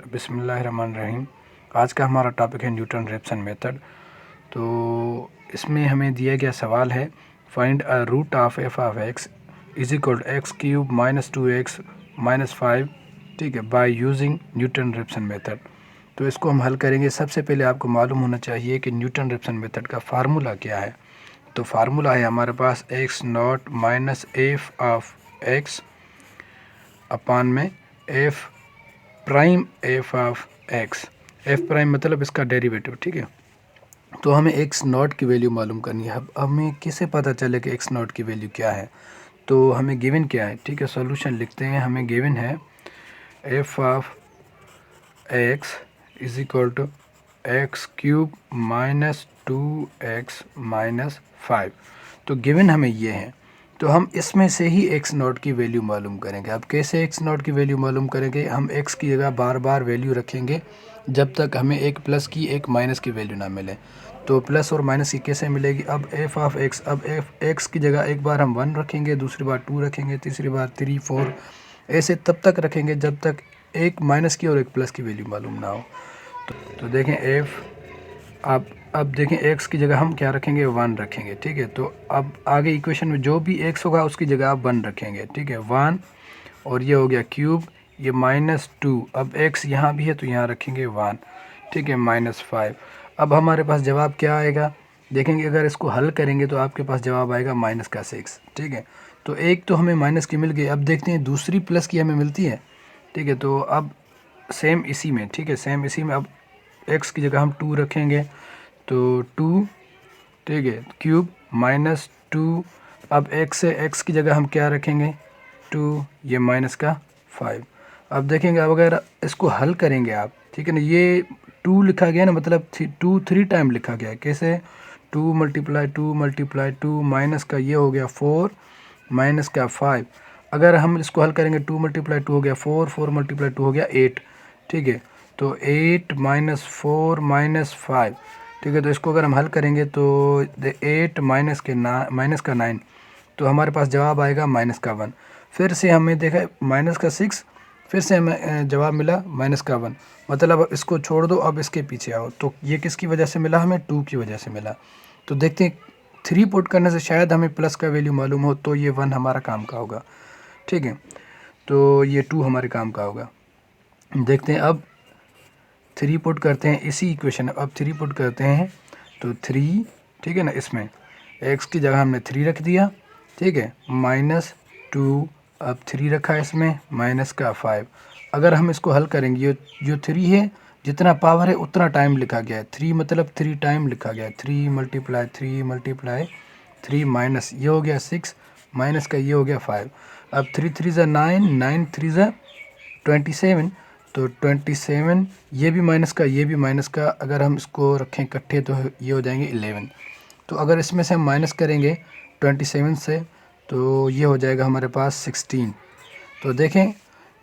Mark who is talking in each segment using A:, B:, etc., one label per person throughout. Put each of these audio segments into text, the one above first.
A: बिस्मिल्लाहिर्रहमानिर्रहीम। आज का हमारा टॉपिक है न्यूटन रेप्सन मेथड। तो इसमें हमें दिया गया सवाल है find a root of f of x is equal x cube minus 2x minus 5, ठीक है, by using Newton Raphson method. तो इसको हम हल करेंगे। सबसे पहले आपको मालूम होना चाहिए कि न्यूटन रेप्सन मेथड का फार्मूला क्या है। तो फार्मूला है हमारे पास X naught minus F of X upon में F prime F of X. F prime मतलब इसका डेरिवेटिव, ठीक है। तो हमें एक्स नॉट की वैल्यू मालूम करनी है। अब हमें किसे पता चले कि एक्स नॉट की वैल्यू क्या है। तो हमें गिवन क्या है, ठीक है, सॉल्यूशन लिखते हैं। हमें गिवन है f of x is equal to x cube minus 2x minus 5। तो गिवन हमें ये है। तो हम इसमें से ही एक्स नॉट की वैल्यू मालूम करेंगे। अब कैसे एक्स नॉट की वैल्यू मालूम करेंगे? हम एक्स की जगह बार बार वैल्यू रखेंगे जब तक हमें एक प्लस की एक माइनस की वैल्यू ना मिले। तो प्लस और माइनस की कैसे मिलेगी? अब एफ ऑफ एक्स, अब एफ एक्स की जगह एक बार हम 1 रखेंगे, दूसरी बार 2 रखेंगे, तीसरी बार 3 4, ऐसे तब तक रखेंगे जब तक एक माइनस की और एक प्लस की वैल्यू मालूम ना हो। तो देखें एफ, अब देखें एक्स की जगह हम क्या रखेंगे? 1 रखेंगे, ठीक है। तो अब आगे इक्वेशन में जो भी एक्स होगा उसकी जगह आप 1 रखेंगे, ठीक है, 1। और ये हो गया क्यूब, ये माइनस 2। अब एक्स यहाँ भी है तो यहाँ रखेंगे 1, ठीक है, माइनस 5। अब हमारे पास जवाब क्या आएगा? देखेंगे अगर इसको हल करेंगे तो आपके पास जवाब आएगा माइनस का 6, ठीक है। तो एक तो हमें माइनस की मिल गई। अब देखते हैं दूसरी प्लस की हमें मिलती है, ठीक है। तो अब सेम इसी में, ठीक है, सेम इसी में अब एक्स की जगह हम 2 रखेंगे, तो 2, ठीक है, क्यूब माइनस 2। अब एक्स की जगह हम क्या रखेंगे? 2, ये माइनस का 5। अब देखेंगे, अब अगर इसको हल करेंगे आप, ठीक है ना, ये 2 लिखा गया ना, मतलब 2 3 टाइम लिखा गया है। कैसे? 2 मल्टीप्लाई 2 मल्टीप्लाई 2, माइनस का ये हो गया 4 माइनस का 5। अगर हम इसको हल करेंगे 2 मल्टीप्लाई 2 हो गया 4, 4 मल्टीप्लाई 2 हो गया 8, ठीक है। तो 8 माइनस 4 माइनस 5, ठीक है। तो इसको अगर हम हल करेंगे तो 8 माइनस का 9, तो हमारे पास जवाब आएगा माइनस का 1। फिर से हमें देखा माइनस का 6, फिर से हमें जवाब मिला माइनस का 1। मतलब अब इसको छोड़ दो, अब इसके पीछे आओ। तो ये किसकी वजह से मिला? हमें 2 की वजह से मिला। तो देखते हैं 3 पुट करने से शायद हमें प्लस का वैल्यू मालूम हो, तो ये 1 हमारा काम का होगा, ठीक है। तो ये 2 हमारे काम का होगा। देखते हैं अब 3 पुट करते हैं इसी इक्वेशन में। अब 3 पुट करते हैं तो 3, ठीक है ना, इसमें एक्स की जगह हमने 3 रख दिया, ठीक है, माइनस 2। अब 3 रखा है इसमें, माइनस का 5। अगर हम इसको हल करेंगे, ये जो 3 है जितना पावर है उतना टाइम लिखा गया है। 3 मतलब 3 टाइम लिखा गया है। 3 मल्टीप्लाई 3 मल्टीप्लाई 3 माइनस ये हो गया 6, माइनस का ये हो गया 5। अब 3 3 ज़ा 9, 9 3 ज़ा 27, तो 27, ये भी माइनस का, ये भी माइनस का। अगर हम इसको रखें इकट्ठे तो ये हो जाएंगे 11। तो अगर इसमें से हम माइनस करेंगे 27 से तो ये हो जाएगा हमारे पास 16। तो देखें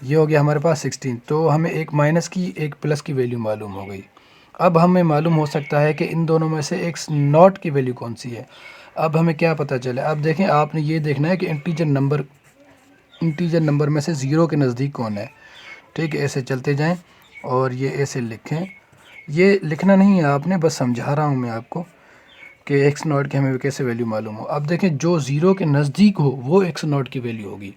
A: ये हो गया हमारे पास 16। तो हमें एक माइनस की एक प्लस की वैल्यू मालूम हो गई। अब हमें मालूम हो सकता है कि इन दोनों में से एक्स नॉट की वैल्यू कौन सी है। अब हमें क्या पता चले? अब देखें, आपने ये देखना है कि इंटीजर नंबर में से 0 के नज़दीक कौन है, ठीक है। ऐसे चलते जाएं और ये ऐसे लिखें। ये लिखना नहीं है आपने, बस समझा रहा हूँ मैं आपको कि एक्स नॉट की हमें कैसे वैल्यू मालूम हो। अब देखें जो 0 के नज़दीक हो वो एक्स नॉट की वैल्यू होगी।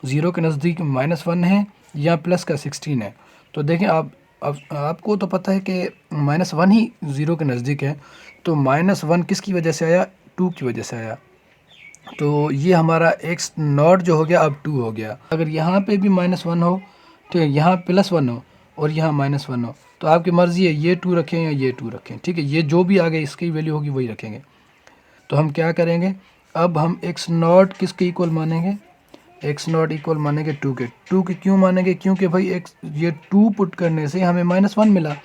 A: 0 के नज़दीक -1 है या प्लस का 16 है। तो देखें आप, अब आपको तो पता है कि -1 ही 0 के नज़दीक है। तो -1 किसकी वजह से आया? 2 की वजह से आया। तो ये हमारा एक्स नॉट जो हो गया अब 2 हो गया। अगर यहाँ पे भी -1 हो, ठीक है, यहाँ +1 हो और यहाँ -1 हो, तो आपकी मर्ज़ी है ये 2 रखें या ये 2 रखें, ठीक है। ये जो भी आगे इसकी वैल्यू होगी वही रखेंगे। तो हम क्या करेंगे? अब हम एक्स नॉट किसके इक्वल मानेंगे? एक्स नॉट इक्वल मानेंगे 2 के। 2 के क्यों मानेंगे? क्योंकि भाई एक्स, ये 2 पुट करने से हमें -1 मिला।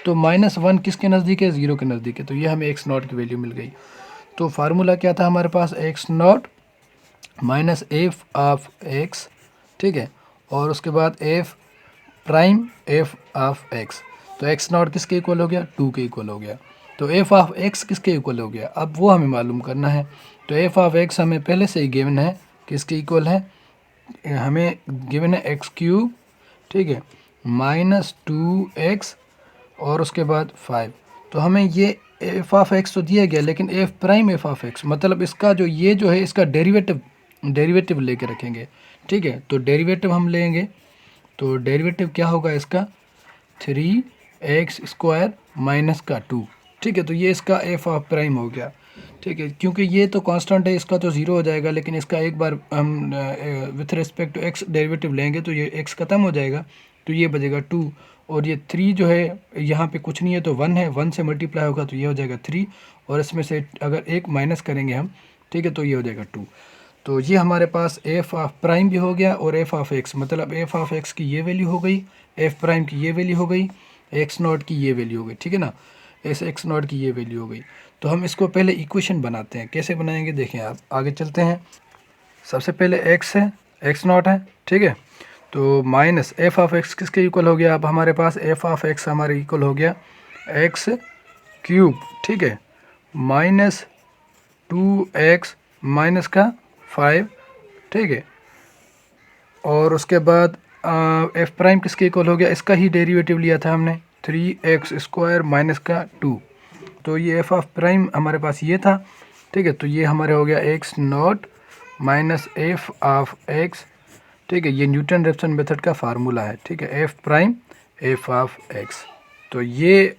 A: तो -1 किसके नज़दीक है? 0 के नज़दीक है। तो ये हमें एक्स नॉट की वैल्यू मिल गई। तो फार्मूला क्या था हमारे पास? X naught minus F of X, ठीक है, और उसके बाद F prime F of X. तो एक्स नॉट किसके इक्वल हो गया? 2 के इक्वल हो गया। तो एफ ऑफ एक्स किसके इक्वल हो गया? अब वो हमें मालूम करना है। तो एफ ऑफ एक्स हमें पहले से ही गिवन है, किसके इक्वल है? हमें गिवन है एक्स क्यूब, ठीक है। -2x और उसके बाद 5। तो हमें ये एफ ऑफ एक्स तो दिया गया, लेकिन F prime F of x मतलब इसका जो ये जो है इसका डेरिवेटिव लेके रखेंगे। ठीक है, तो डेरिवेटिव हम लेंगे, तो डेरिवेटिव क्या होगा इसका 3x² माइनस का 2। ठीक है, तो ये इसका एफ ऑफ प्राइम हो गया। ठीक है, क्योंकि ये तो कांस्टेंट है इसका तो ज़ीरो हो जाएगा, लेकिन इसका एक बार हम with respect to x derivative लेंगे तो ये एक्स ख़त्म हो जाएगा, तो ये बचेगा 2। और ये 3 जो है यहाँ पे कुछ नहीं है तो 1 है, 1 से मल्टीप्लाई होगा तो ये हो जाएगा 3, और इसमें से अगर एक माइनस करेंगे हम, ठीक है, तो ये हो जाएगा 2। तो ये हमारे पास एफ ऑफ प्राइम भी हो गया और एफ ऑफ एक्स, मतलब एफ ऑफ एक्स की ये वैल्यू हो गई, एफ प्राइम की ये वैल्यू हो गई, एक्स नॉट की ये वैल्यू हो गई। ठीक है ना, इस एक्स नॉट की ये वैल्यू हो गई। तो हम इसको पहले इक्वेशन बनाते हैं, कैसे बनाएंगे देखें, आप आगे चलते हैं। सबसे पहले एक्स है, एक्स नॉट है, ठीक है, तो माइनस एफ ऑफ एक्स किसके इक्वल हो गया, अब हमारे पास एफ ऑफ एक्स हमारे इक्वल हो गया एक्स क्यूब, ठीक है, -2x माइनस का 5, ठीक है, और उसके बाद एफ प्राइम किसके इक्वल हो गया, इसका ही डेरिवेटिव लिया था हमने 3x² माइनस का 2। तो ये एफ ऑफ प्राइम हमारे पास ये था। ठीक है, तो ये हमारे हो गया x naught minus F of X. ठीक है, ये न्यूटन रेफसन मेथड का फार्मूला है। ठीक है, F prime F of X, तो ये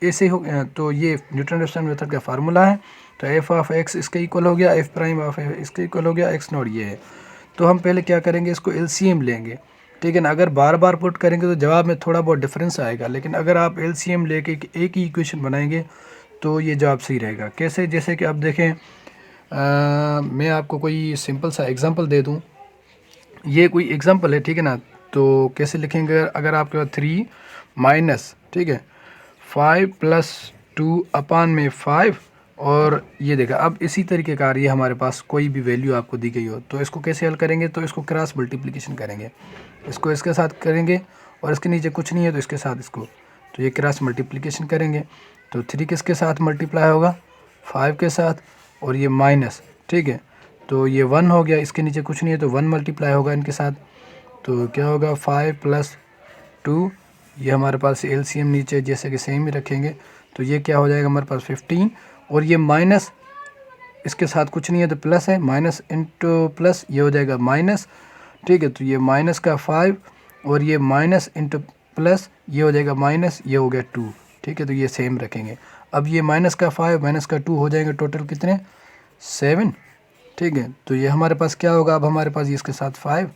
A: ऐसे हो गया, तो ये न्यूटन रेफसन मेथड का फार्मूला है। तो एफ ऑफ एक्स इसके इक्वल हो गया, एफ प्राइम ऑफ इसके इक्वल हो गया, एक्स नॉट ये है। तो हम पहले क्या करेंगे, इसको एलसीएम लेंगे। ठीक है ना, अगर बार बार पुट करेंगे तो जवाब में थोड़ा बहुत डिफरेंस आएगा, लेकिन अगर आप एलसीएम लेके एक ही इक्वेशन बनाएंगे तो ये जवाब सही रहेगा। कैसे, जैसे कि अब देखें, मैं आपको कोई सिंपल सा एग्जांपल दे दूं। ये कोई एग्जांपल है, ठीक है ना, तो कैसे लिखेंगे, अगर आपके पास 3 माइनस, ठीक है, 5 प्लस 2 अपान में 5, और ये देखा, अब इसी तरीके का ये हमारे पास कोई भी वैल्यू आपको दी गई हो तो इसको कैसे हल करेंगे, तो इसको क्रॉस मल्टीप्लिकेशन करेंगे, इसको इसके साथ करेंगे और इसके नीचे कुछ नहीं है तो इसके साथ इसको, तो ये क्रॉस मल्टीप्लिकेशन करेंगे। तो 3 किसके साथ मल्टीप्लाई होगा, 5 के साथ, और ये माइनस, ठीक है, तो ये 1 हो गया, इसके नीचे कुछ नहीं है तो 1 मल्टीप्लाई होगा इनके साथ, तो क्या होगा 5 प्लस 2, ये हमारे पास एलसीएम नीचे जैसे कि सेम ही रखेंगे, तो ये क्या हो जाएगा हमारे पास 15, और ये माइनस इसके साथ कुछ नहीं है तो प्लस है, माइनस इंटू प्लस ये हो जाएगा माइनस। ठीक है, तो ये माइनस का 5 और ये माइनस इंटू प्लस ये हो जाएगा माइनस, ये हो गया 2। ठीक है, तो ये सेम रखेंगे। अब ये माइनस का 5 माइनस का 2 हो जाएंगे टोटल कितने, 7। ठीक है, तो ये हमारे पास क्या होगा, अब हमारे पास ये इसके साथ 5,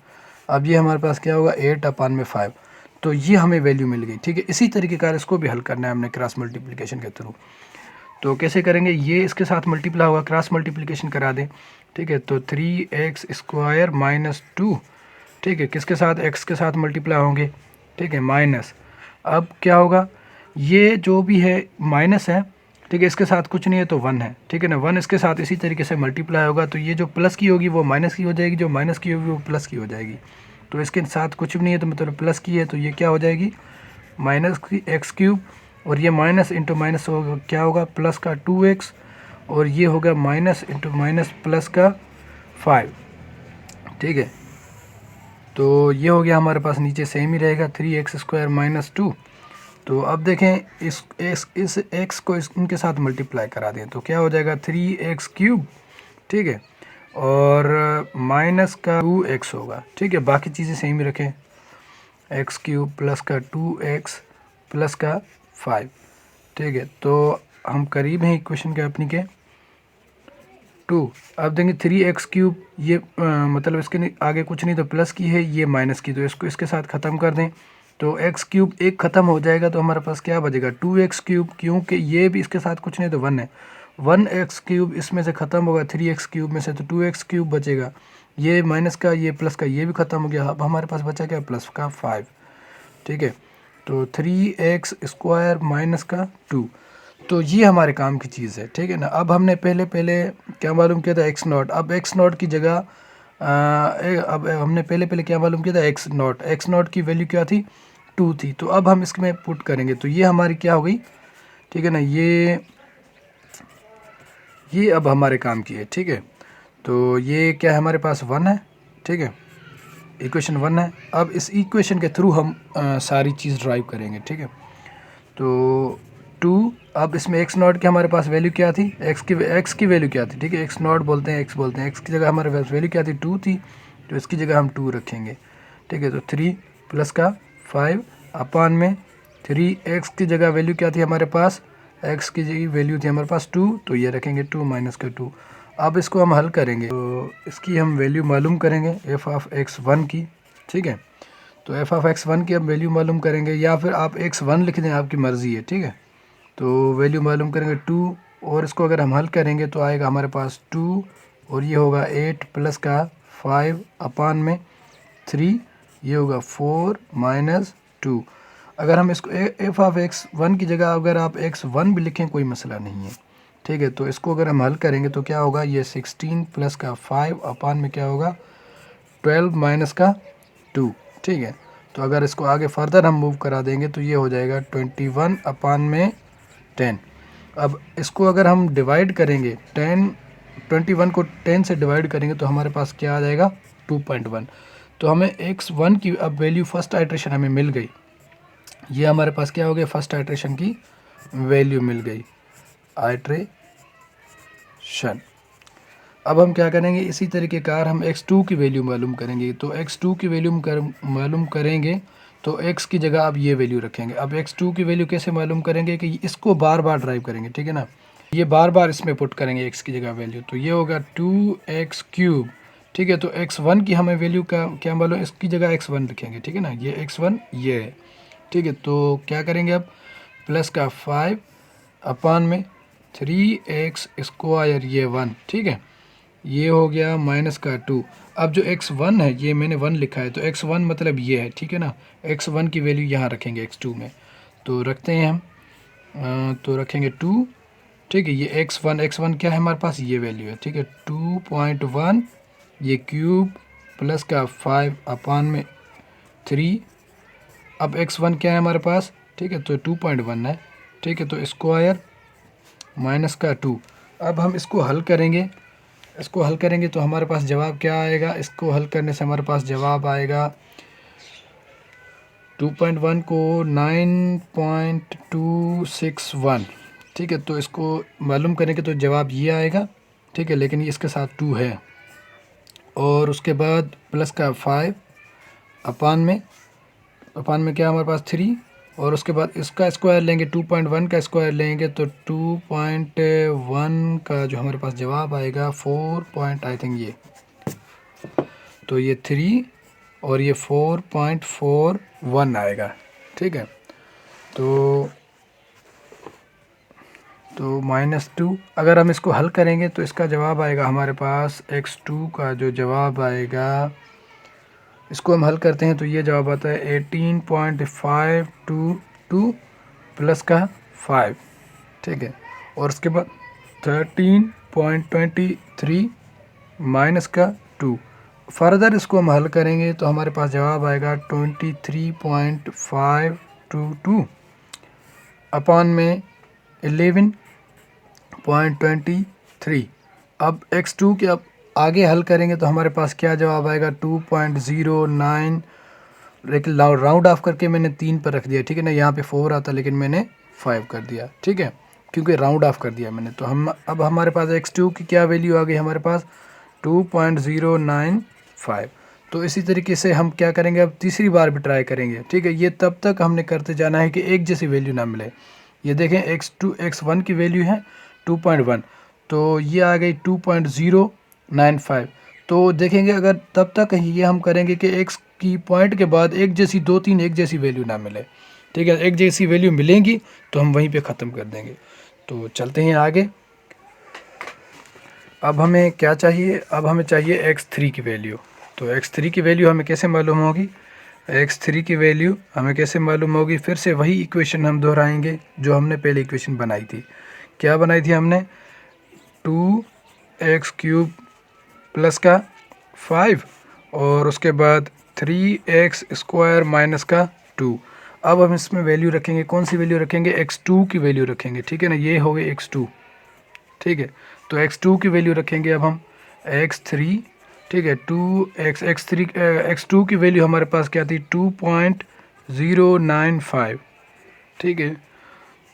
A: अब ये हमारे पास क्या होगा 8 अपान में 5। तो ये हमें वैल्यू मिल गई। ठीक है, इसी तरीके का इसको भी हल करना है हमने क्रॉस मल्टीप्लिकेशन के थ्रू। तो कैसे करेंगे, ये इसके साथ मल्टीप्लाई होगा, क्रॉस मल्टीप्लिकेशन करा दें। ठीक है, तो 3x² माइनस 2, ठीक है, किसके साथ, x के साथ मल्टीप्लाई होंगे। ठीक है, माइनस, अब क्या होगा, ये जो भी है माइनस है, ठीक है, इसके साथ कुछ नहीं है तो 1 है। ठीक है ना, 1 इसके साथ इसी तरीके से मल्टीप्लाई होगा, तो ये जो प्लस की होगी वो माइनस की हो जाएगी, जो माइनस की होगी वो प्लस की हो जाएगी। तो इसके साथ कुछ भी नहीं है तो मतलब प्लस की है, तो ये क्या हो जाएगी माइनस की x³, और ये माइनस इंटू माइनस होगा, क्या होगा प्लस का 2x, और ये होगा माइनस इंटू माइनस प्लस का 5। ठीक है, तो ये हो गया हमारे पास, नीचे सेम ही रहेगा 3x² माइनस 2। तो अब देखें इस x को इनके साथ मल्टीप्लाई करा दें तो क्या हो जाएगा 3x³। ठीक है, और माइनस का 2x होगा। ठीक है, बाकी चीज़ें सेम ही रखें, x³ प्लस का 2x प्लस का 5। ठीक है, तो हम करीब हैं इक्वेशन के अपनी के 2। अब देंगे 3x³, ये मतलब इसके आगे कुछ नहीं तो प्लस की है, ये माइनस की, तो इसको इसके साथ ख़त्म कर दें तो x³ एक ख़त्म हो जाएगा, तो हमारे पास क्या बचेगा 2x³, क्योंकि ये भी इसके साथ कुछ नहीं तो 1 है, 1x³ इसमें से ख़त्म होगा 3x³ में से, तो 2x³ बचेगा, ये माइनस का ये प्लस का ये भी ख़त्म हो गया। अब हमारे पास बचा क्या, प्लस का 5। ठीक है, तो 3x² माइनस का 2, तो ये हमारे काम की चीज़ है। ठीक है ना, अब हमने पहले क्या मालूम किया था x नॉट, अब x नॉट की जगह अब हमने पहले क्या मालूम किया था x नॉट की वैल्यू क्या थी 2 थी, तो अब हम इसमें पुट करेंगे तो ये हमारी क्या हो गई। ठीक है ना, ये अब हमारे काम की है। ठीक है, तो ये क्या है हमारे पास 1 है। ठीक है, इक्वेशन 1 है। अब इस इक्वेशन के थ्रू हम सारी चीज़ ड्राइव करेंगे, ठीक है। तो 2, अब इसमें एक्स नॉट की हमारे पास वैल्यू क्या थी, एक्स की वैल्यू क्या थी, ठीक है, एक्स नॉट बोलते हैं, एक्स की जगह हमारे पास वैल्यू क्या थी, 2 थी, तो इसकी जगह हम 2 रखेंगे, ठीक है। तो 3 प्लस का 5 अपान में 3, एक्स की जगह वैल्यू क्या थी हमारे पास, एक्स की जगह वैल्यू थी हमारे पास 2, तो ये रखेंगे 2 माइनस का 2। अब इसको हम हल करेंगे, तो इसकी हम वैल्यू मालूम करेंगे एफ ऑफ x1 की, ठीक है। तो एफ ऑफ x1 की हम वैल्यू मालूम करेंगे, या फिर आप x1 लिख दें, आपकी मर्ज़ी है, ठीक है। तो वैल्यू मालूम करेंगे 2, और इसको अगर हम हल करेंगे तो आएगा हमारे पास 2, और ये होगा 8 प्लस का 5 अपान में 3, ये होगा 4 माइनस 2। अगर हम इसको एफ ऑफ x1 की जगह अगर आप x1 भी लिखें कोई मसला नहीं है, ठीक है। तो इसको अगर हम हल करेंगे तो क्या होगा, ये 16 प्लस का 5 अपान में क्या होगा 12 माइनस का 2, ठीक है। तो अगर इसको आगे फर्दर हम मूव करा देंगे तो ये हो जाएगा 21 अपान में 10। अब इसको अगर हम डिवाइड करेंगे 21 को 10 से डिवाइड करेंगे तो हमारे पास क्या आ जाएगा 2.1। तो हमें x1 की अब वैल्यू फर्स्ट आइट्रेशन हमें मिल गई, ये हमारे पास क्या हो गया, फर्स्ट आइट्रेशन की वैल्यू मिल गई, आइट्रेशन। अब हम क्या करेंगे, इसी तरीके कार हम x2 की वैल्यू मालूम करेंगे। तो x2 की वैल्यू मालूम करेंगे तो x की जगह अब ये वैल्यू रखेंगे। अब x2 की वैल्यू कैसे मालूम करेंगे कि इसको बार बार ड्राइव करेंगे, ठीक है ना, ये बार बार इसमें पुट करेंगे x की जगह वैल्यू, तो ये होगा 2x3, ठीक है। तो x1 की हमें वैल्यू का क्या मालूम, इसकी जगह x1 लिखेंगे, ठीक है ना, ये x1 ये है, ठीक है। तो क्या करेंगे अब, प्लस का 5 अपान में 3x स्क्वायर, ये 1, ठीक है, ये हो गया माइनस का 2। अब जो x1 है ये मैंने 1 लिखा है, तो x1 मतलब ये है, ठीक है ना, x1 की वैल्यू यहाँ रखेंगे x2 में, तो रखते हैं हम, तो रखेंगे 2, ठीक है। ये x1 क्या है हमारे पास, ये वैल्यू है, ठीक है, 2.1, ये क्यूब प्लस का 5 अपान में 3। अब x1 क्या है हमारे पास, ठीक है, तो 2.1 है, ठीक है, तो स्क्वायर माइनस का 2। अब हम इसको हल करेंगे, तो हमारे पास जवाब क्या आएगा, इसको हल करने से हमारे पास जवाब आएगा 2.1 को 9.261, ठीक है। तो इसको मालूम करेंगे तो जवाब ये आएगा, ठीक है, लेकिन ये इसके साथ 2 है, और उसके बाद प्लस का 5 अपान में क्या हमारे पास 3, और उसके बाद इसका स्क्वायर लेंगे, 2.1 का स्क्वायर लेंगे तो 2.1 का जो हमारे पास जवाब आएगा 4 आई थिंक ये, तो ये 3 और ये 4.41 आएगा, ठीक है। तो -2 अगर हम इसको हल करेंगे तो इसका जवाब आएगा हमारे पास x2 का जो जवाब आएगा, इसको हम हल करते हैं तो ये जवाब आता है 18.522 प्लस का 5, ठीक है, और उसके बाद 13.23 माइनस का 2। फर्दर इसको हम हल करेंगे तो हमारे पास जवाब आएगा 23.522 अपान में 11.23। अब x2 के अब आगे हल करेंगे तो हमारे पास क्या जवाब आएगा 2.09, लेकिन राउंड ऑफ करके मैंने 3 पर रख दिया, ठीक है ना, यहाँ पे 4 आता लेकिन मैंने 5 कर दिया, ठीक है, क्योंकि राउंड ऑफ कर दिया मैंने। तो हम अब हमारे पास x2 की क्या वैल्यू आ गई हमारे पास 2.095। तो इसी तरीके से हम क्या करेंगे, अब तीसरी बार भी ट्राई करेंगे, ठीक है। ये तब तक हमने करते जाना है कि एक जैसी वैल्यू ना मिले। ये देखें x1 की वैल्यू है 2.1, तो ये आ गई 2.095। तो देखेंगे अगर तब तक ये हम करेंगे कि x की पॉइंट के बाद एक जैसी 2-3 एक जैसी वैल्यू ना मिले, ठीक है, एक जैसी वैल्यू मिलेंगी तो हम वहीं पे ख़त्म कर देंगे। तो चलते हैं आगे। अब हमें क्या चाहिए, अब हमें चाहिए x3 की वैल्यू। तो x3 की वैल्यू हमें कैसे मालूम होगी, x3 की वैल्यू हमें कैसे मालूम होगी, फिर से वही इक्वेशन हम दोहराएंगे जो हमने पहले इक्वेशन बनाई थी। क्या बनाई थी हमने, 2x³ प्लस का 5 और उसके बाद 3x² माइनस का 2। अब हम इसमें वैल्यू रखेंगे, कौन सी वैल्यू रखेंगे, x2 की वैल्यू रखेंगे, ठीक है ना, ये हो गए x2, ठीक है। तो x2 की वैल्यू रखेंगे अब हम x3 ठीक है। 2x x3 x2 की वैल्यू हमारे पास क्या थी 2.095। ठीक है,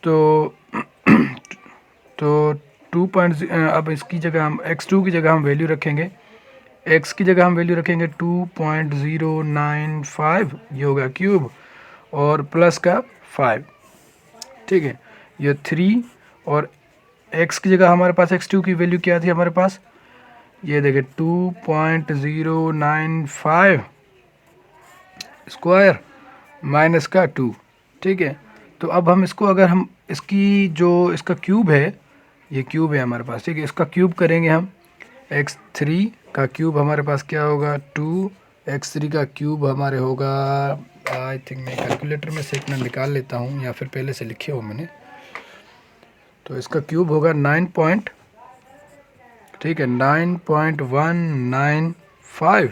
A: तो तो अब इसकी जगह हम x2 की जगह हम वैल्यू रखेंगे, x की जगह हम वैल्यू रखेंगे 2.095, ये होगा क्यूब और प्लस का 5। ठीक है, ये 3 और x की जगह हमारे पास x2 की वैल्यू क्या थी हमारे पास, ये देखें 2.095 स्क्वायर माइनस का 2। ठीक है, तो अब हम इसको अगर हम इसकी जो इसका क्यूब है, ये क्यूब है हमारे पास, ठीक है, इसका क्यूब करेंगे हम, x3 का क्यूब हमारे पास क्या होगा 2, x3 का क्यूब हमारे होगा, आई थिंक मैं कैलकुलेटर में से एक ना निकाल लेता हूँ या फिर पहले से लिखे हो मैंने, तो इसका क्यूब होगा 9.195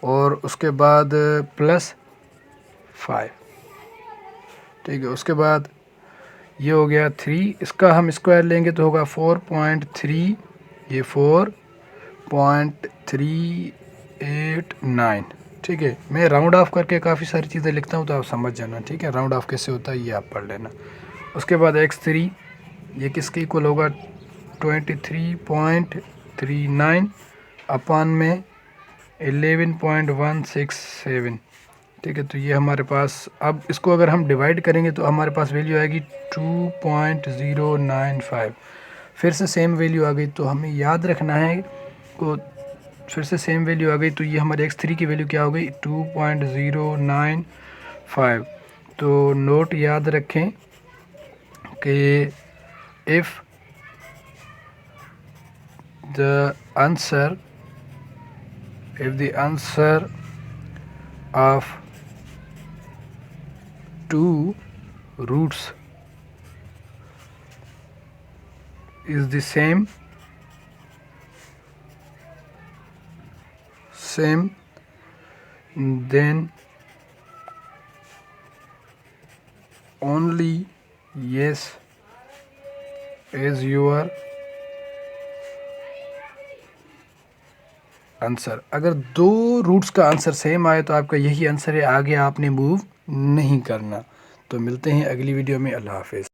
A: और उसके बाद प्लस 5। ठीक है, उसके बाद ये हो गया 3, इसका हम स्क्वायर लेंगे तो होगा 4.3, ये 4.389। ठीक है, मैं राउंड ऑफ करके काफ़ी सारी चीज़ें लिखता हूँ तो आप समझ जाना। ठीक है, राउंड ऑफ कैसे होता है ये आप पढ़ लेना। उसके बाद x3 ये किसके इक्वल होगा 23.39 अपान में 11.167। ठीक है, तो ये हमारे पास, अब इसको अगर हम डिवाइड करेंगे तो हमारे पास वैल्यू आएगी 2.095। फिर से सेम वैल्यू आ गई, तो हमें याद रखना है को, फिर से सेम वैल्यू आ गई, तो ये हमारे x3 की वैल्यू क्या हो गई 2.095। तो नोट याद रखें कि if the answer of two roots is the same, then only yes is your answer. अगर दो रूट्स का आंसर सेम आए तो आपका यही आंसर है, आगे आपने मूव नहीं करना। तो मिलते हैं अगली वीडियो में। अल्लाह हाफिज़।